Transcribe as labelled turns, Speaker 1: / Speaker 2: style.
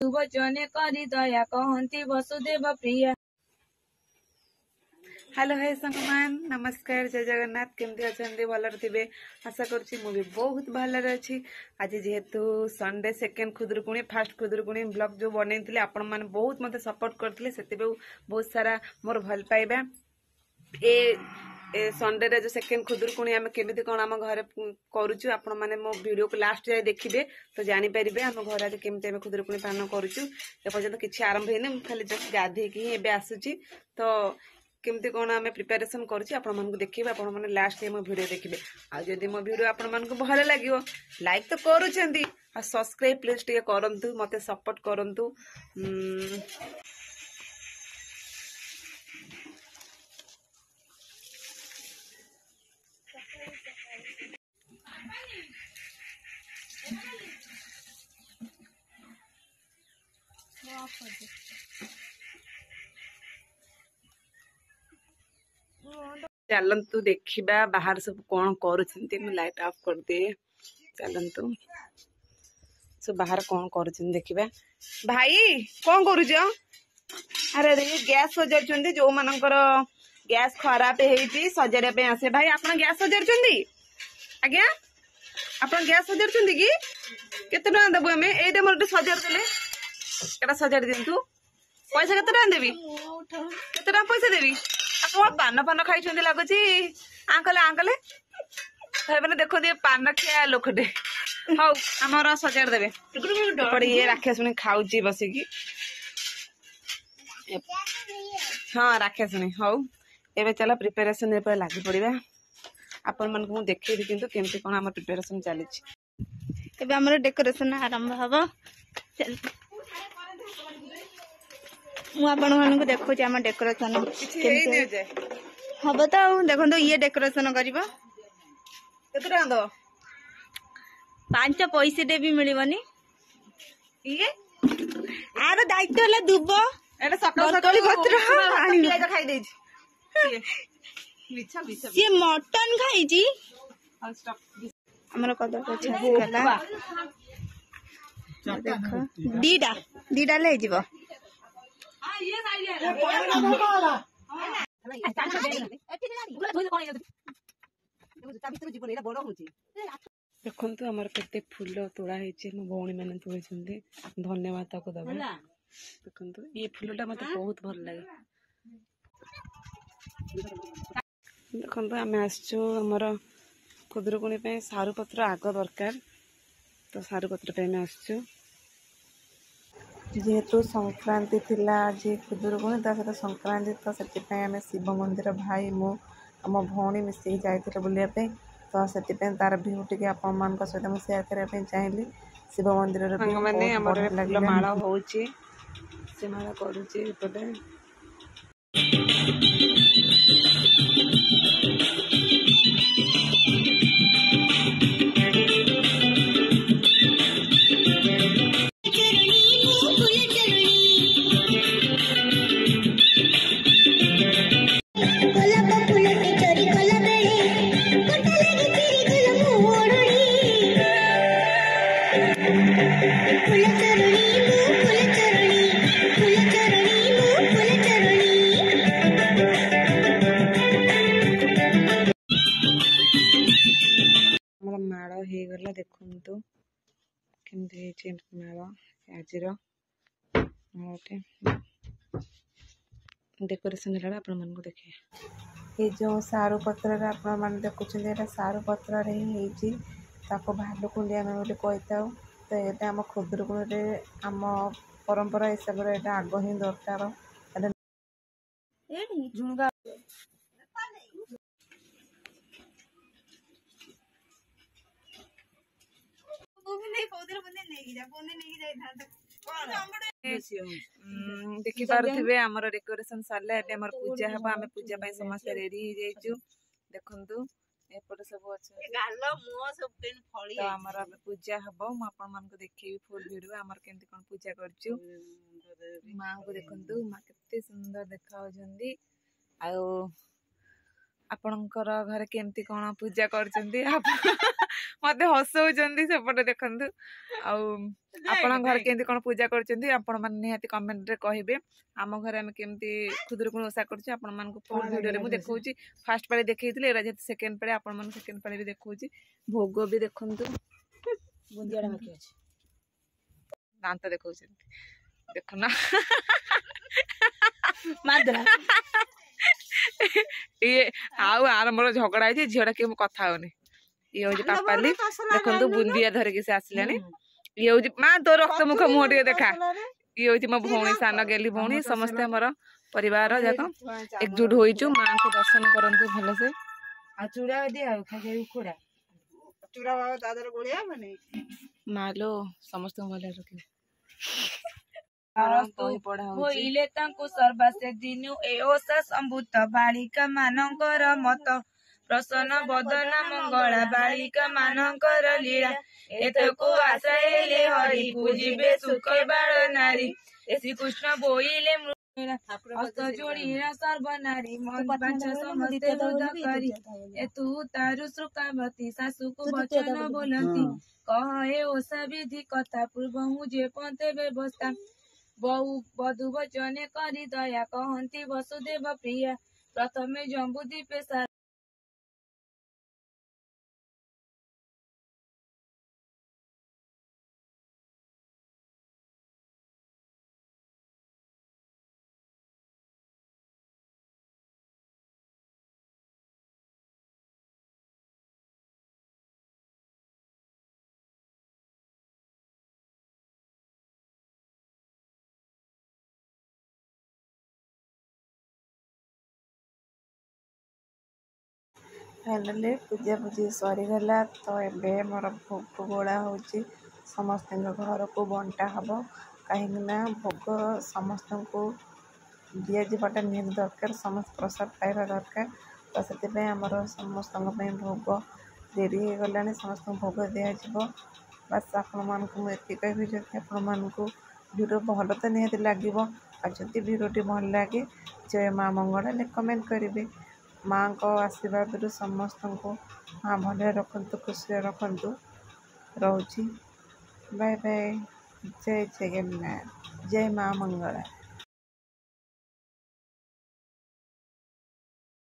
Speaker 1: वचने करी दया कहती वसुदेव प्रिया।
Speaker 2: हेलो है संगमान नमस्कार जय जगन्नाथ केमती अच्छा भल थे आशा करुँची भी बहुत भल अच्छी। आज जेहेतु संडे सेकेंड खुदुरुकुणी फास्ट खुदुरुकुणी ब्लॉग जो बनई आपण मैंने बहुत मत सपोर्ट करते से बहुत सारा मोर भल पाइबा ए संडे रे जो सेकेंड खुदुरुकुणी आम केमी कौन आम घर करुचु आपण मैंने मो वीडियो को लास्ट जाए देखिए तो जानीपारे आम घर आज केमी खुदुरुकुणी पालन करुचु। एपर्यंत किसी आरंभ होनी खाली जस्ट गाधेकी ही आसूची तो केमती कौन आम प्रिपेरेसन करूँ देखिए आपण मैंने लास्ट टाइम मो वीडियो देखिए। आदि मो वीडियो आपण मानक भल लगे लाइक तो करुँच आ सब्सक्राइब प्लीज टे करंतु मते सपोर्ट करंतु। चलतु देखा बाहर सब कौन कर लाइट ऑफ कर दिए। चलतु सब बाहर कौन कर देखा भाई कौन करुच अरे गैस सजाड़ जो मानकर गैस खराब है सजाड़ा आसे भाई आप गैस सजाड़ आज्ञा आप गैस सजाड़ कि केते टका देबु हमें एटा मोर सजाड़ देले एटा सजाड़ दिंतु पैसा केते टका देबी केते टका पैसा देबी आप पान फान खाई लगुच आंकले आंकले भाई देखो पान खिया लोकटे हौ आमर सजाड़ देवे ये राक्षसुणी खाऊची बसिकी हाँ राक्षसुणी हौ एबे चला प्रिपेरेसन लगी पड़ा आपण मन को देखी किंतु केमती कौन आम प्रिपेरेसन चली
Speaker 1: एबे डेकोरेशन आरंभ हम मुझे देखो डेकोरेशन हम तो देखो ये डेकोरेशन कर 5 पैसे भी मिलनी ये आर दायित्व है दुब सी मटन खाई आमर कदर देख दीटा दीटा ले जीव
Speaker 2: देखु आमर केते फूल तोड़ा है मो भौणी मैंने तोड़ी धन्यवाद ताको दबा देखु ये फूलटा मत बहुत भल लगे। देखो आम आमर खुदुरुकुणी सारू पत्र आग दरकार तो सारू पत्र आम आसचु जेहेतु संक्रांति थिला आज खुदुरुकुणी सहित संक्रांति तो से आम शिव मंदिर भाई मु आम भौणी मिसिक जाते बुलापी तो से तार भ्यू टे आपण मान सहित मुझे सेयार करने चाहिए। शिव मंदिर माला हो माला करुचे माड़ हो देखु केमती माड़ आज डेकोरेशन है देखे ये जो सारू पत्र आप देखुं सारू पत्र ही भालुकुंडी आम कही था तो ये आम खुदुरुकुणी आम परंपरा हिसाब से आग ही दरकार झुणगा देखी पारे आमर डेकोरेशन सरला आमर पूजा हम आम पूजा समस्त रेडी हो देखु एपटे सब अच्छा आमर पूजा हम आपको देखी फुल वीडियो आमर केमती कौन पूजा करचु माँ को देखु माँ केते सुंदर देखा आपणकर घर केमती कौन पूजा कर मते हसौचंदी सेपटे देखंतु आपण घर केमती कोन पूजा करचंदी आपण मन निहाती कमेंट रे कहिबे आम घर हम केमती खुदुरकुण ओसा करछि आपण मन को फुल वीडियो रे मु देखौछि फर्स्ट पाले देखैतिले एरा जे सेकंड पाले आपण मन सेकंड पाले भी देखौछि भोग भी देखंतु
Speaker 3: बुंदियाडा बाकी अछि
Speaker 2: दांत देखौछंती देखो ना
Speaker 3: मादरा
Speaker 2: ये आउ आर मोर झगड़ा है झीटा के कथा होनी ये हूँ पापाली देखो बुंदिया धरिकी से आसलानी ये हूँ माँ तो रक्त मुख मुह टे देखा ये हूँ मो भौणी सान गेली भौणी समस्ते आमर परिवार जाक एकजुट होइचु माँ को दर्शन करंतु भल से
Speaker 3: चूड़ा दिया खाई उखुड़ा
Speaker 1: चूड़ा बाबा दादर गोलिया माने
Speaker 2: मालो समस्त भल रखी
Speaker 3: होइले तांकु सर्वसे दिनु ए ओसा संभूत बालिका मानकर मत प्रसन्न बदन मंगला बालिका मानकर लीला एतको आश्रयले हरि पूजिबे सुख बाळ नारी श्रीकृष्ण बोइले हस्त जोड़ीरा सर्वनारी मन बांछा समस्ते रुद करी एतु तारु श्रुकावती सासु को वचन बोलती कहे ओसा विधि कथा पूर्व मुझे पंते व्यवस्था बहु बधु वचने करी दया कहती वसुदेव प्रिया प्रथमे जम्बुद्वीपे
Speaker 2: फाइनाली पूजा पूजी सरीगला तो ये मोर भोग गोड़ा हो समस्त घर को बंटा हम कहीं भोग समस्त को दि जाटा निहत दरकार समस्त प्रसाद पाइबा दरकार तो से आमर समस्त भोग डेरी हो गला समस्त भोग दिज्व बस आपण मानक कहि जब आपण भिडियो भल तो निहत लगे जदि भिडियोटी भल लगे जय माँ मंगल कमेंट करेंगे माँ को आशीर्वाद समस्त को माँ भले रखु खुशी रखु रोची बाय बाय जय जगन्नाथ जय माँ मंगला।